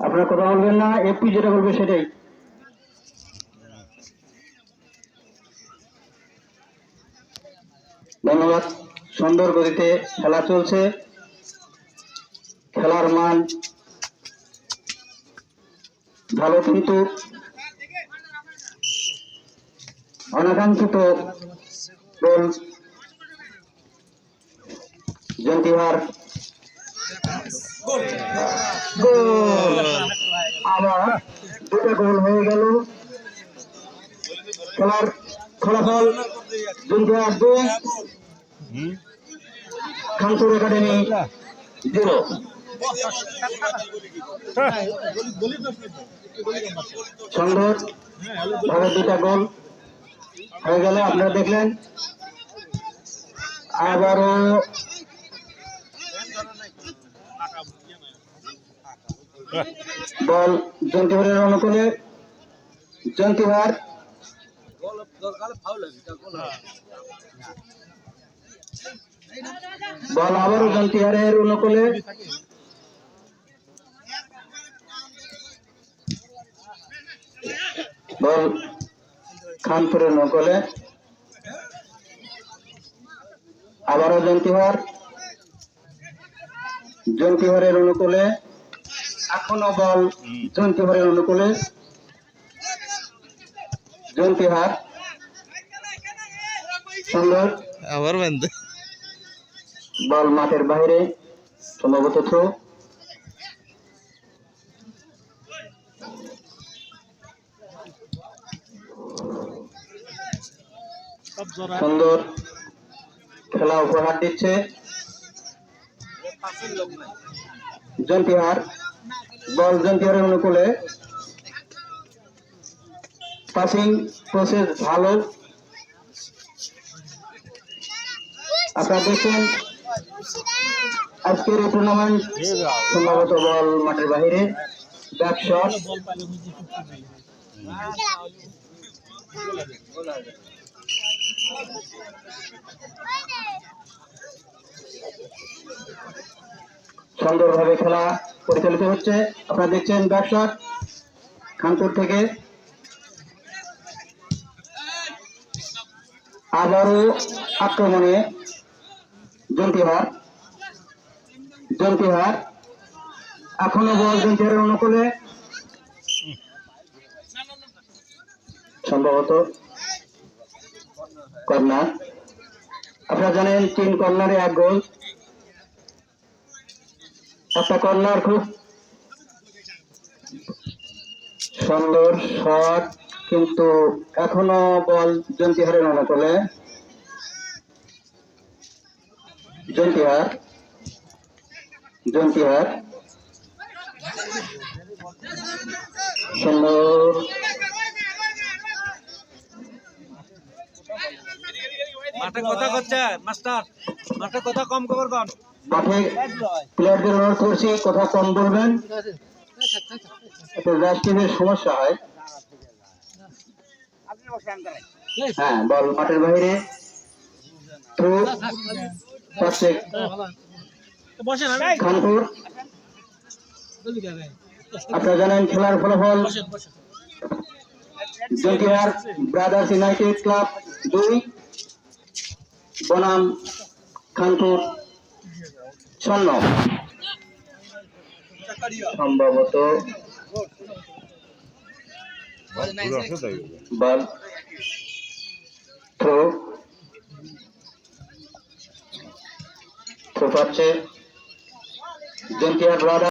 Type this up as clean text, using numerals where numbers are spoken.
আপনারা কথা বলবেন না, এপি যেটা বলবে সেটাই। ধন্যবাদ। সুন্দর গতিতে খেলা চলছে, খেলার মান ভালো, কিন্তু অনাকাঙ্ক্ষিত গোল জন্তিহার। আবার দুটো গোল হয়ে গেল। খেলার ফলাফল জন্তিহার 2, খানপুর একাডেমি 0। সুন্দর ভাবে দুটা গোল হয়ে গেল, আপনারা দেখলেন। আবারও বল জন্তিহারের অনুকূলে, জন্তিহার বল আবারও জন্তিহারের অনুকূলে, বল খানপুরের অনুকূলে, আবারও জন্তিহার, জন্তিহারের অনুকূলে, এখনো বল জন্তিহারের অনুকূলে, জন্তিহার। সুন্দর আবার বন্ধ, বল মাঠের বাইরে, সম্ভবত থ্রো। সুন্দর খেলা উপহার দিচ্ছে জন্তিহার, বল জন্তিহারের অনুকূলে, পাসিং প্রসেস ভালো। আপনারা দেখছেন আজকের এই টুর্নামেন্ট, সম্ভবত বল মাঠের বাহিরে, ব্যাক শট। সুন্দরভাবে খেলা পরিচালিত হচ্ছে, আপনারা দেখছেন ব্যাক শট খানপুর থেকে। আবারও আক্রমণে জন্তিহার, জন্তিহার এখনো বল জন্তিহারের অনুকূলে, সম্ভবত কর্নার। আপনারা জানেন 3 কর্নারে 1 গোল। একটা কর্নার, খুব সুন্দর শট, কিন্তু এখনো বল জন্তিহারের অনুকূলে, জন্তিহার, জন্তিহার। সুন্দর মাঠে কথা করছে মাস্টার, মাঠে কথা কম খবর কন। মাঠে প্লেয়ারদের অনুরোধ করছি কথা কম বলবেন, একটু রাষ্ট্রীয় সমস্যা হয়। হ্যাঁ, বল মাঠের বাইরে, থ্রু পাচ্ছে খানপুর। আপনারা জানেন খেলার ফলাফল জন্তিহার ব্রাদার্স ইউনাইটেড ক্লাব 2, বনাম খানপুর 6। সম্ভবত বল থ্রো পাচ্ছে জন্তিহার ব্রাদার্স।